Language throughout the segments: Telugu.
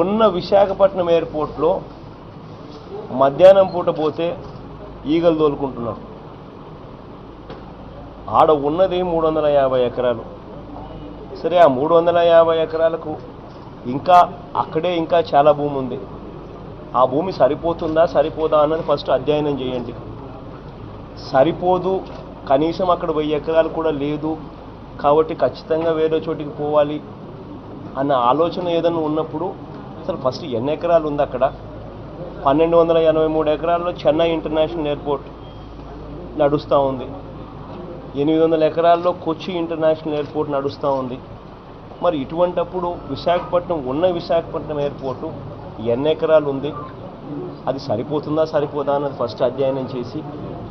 ఉన్న విశాఖపట్నం ఎయిర్పోర్ట్లో మధ్యాహ్నం పూట పోతే ఈగలు తోలుకుంటున్నారు. ఆడ ఉన్నది 350 ఎకరాలు. సరే, ఆ 350 ఎకరాలకు ఇంకా అక్కడే ఇంకా చాలా భూమి ఉంది. ఆ భూమి సరిపోతుందా సరిపోదా అన్నది ఫస్ట్ అధ్యయనం చేయండి. సరిపోదు, కనీసం అక్కడ 1000 ఎకరాలు కూడా లేదు కాబట్టి ఖచ్చితంగా వేరే చోటికి పోవాలి అన్న ఆలోచన ఏదైనా ఉన్నప్పుడు అసలు ఫస్ట్ ఎన్ని ఎకరాలు ఉంది అక్కడ? 1283 ఎకరాల్లో చెన్నై ఇంటర్నేషనల్ ఎయిర్పోర్ట్ నడుస్తూ ఉంది. 800 ఎకరాల్లో కొచ్చి ఇంటర్నేషనల్ ఎయిర్పోర్ట్ నడుస్తూ ఉంది. మరి ఇటువంటప్పుడు విశాఖపట్నం ఎయిర్పోర్టు ఎన్ని ఎకరాలు ఉంది, అది సరిపోతుందా సరిపోదా అన్నది ఫస్ట్ అధ్యయనం చేసి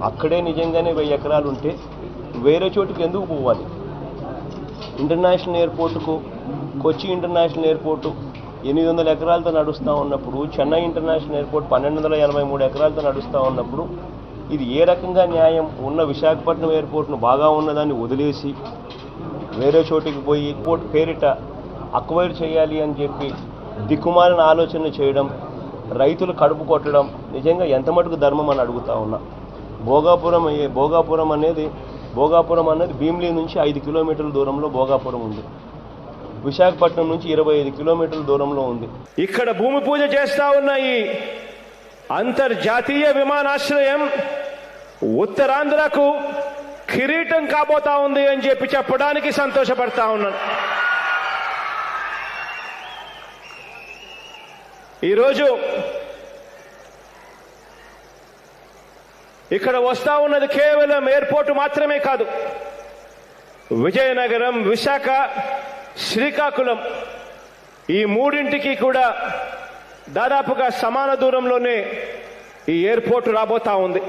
అక్కడే నిజంగానే 1000 ఎకరాలు ఉంటే వేరే చోటుకి ఎందుకు పోవాలి? ఇంటర్నేషనల్ ఎయిర్పోర్టుకు కొచ్చి ఇంటర్నేషనల్ ఎయిర్పోర్టు 800 ఎకరాలతో నడుస్తూ ఉన్నప్పుడు, చెన్నై ఇంటర్నేషనల్ ఎయిర్పోర్ట్ 1283 ఎకరాలతో నడుస్తూ ఉన్నప్పుడు ఇది ఏ రకంగా న్యాయం? ఉన్న విశాఖపట్నం ఎయిర్పోర్ట్ను బాగా ఉన్నదాన్ని వదిలేసి వేరే చోటికి పోయి ఎయిర్పోర్ట్ పేరిట అక్వైర్ చేయాలి అని చెప్పి దిక్కుమాలిన ఆలోచన చేయడం, రైతులు కడుపు కొట్టడం నిజంగా ఎంత మటుకు ధర్మం అని అడుగుతా ఉన్నా. భోగాపురం అనేది భీమిలి నుంచి 5 కిలోమీటర్ల దూరంలో భోగాపురం ఉంది. విశాఖపట్నం నుంచి 25 కిలోమీటర్ల దూరంలో ఉంది. ఇక్కడ భూమి పూజ చేస్తా ఉన్న ఈ అంతర్జాతీయ విమానాశ్రయం ఉత్తరాంధ్రకు కిరీటం కాబోతా ఉంది అని చెప్పడానికి సంతోషపడతా ఉన్నాను. ఈరోజు ఇక్కడ వస్తా ఉన్నది కేవలం ఎయిర్పోర్టు మాత్రమే కాదు. విజయనగరం, విశాఖ, శ్రీకాకుళం ఈ మూడింటికి కూడా దాదాపుగా సమాన దూరంలోనే ఈ ఎయిర్పోర్టు రాబోతా ఉంది.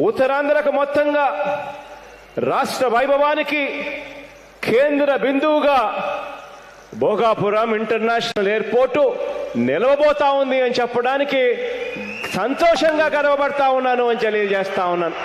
ఉత్తరాంధ్రకు మొత్తంగా రాష్ట్ర వైభవానికి కేంద్ర బిందువుగా భోగాపురం ఇంటర్నేషనల్ ఎయిర్పోర్టు నిలవబోతా ఉంది అని చెప్పడానికి సంతోషంగా గర్వపడతా ఉన్నాను అని తెలియజేస్తా ఉన్నాను.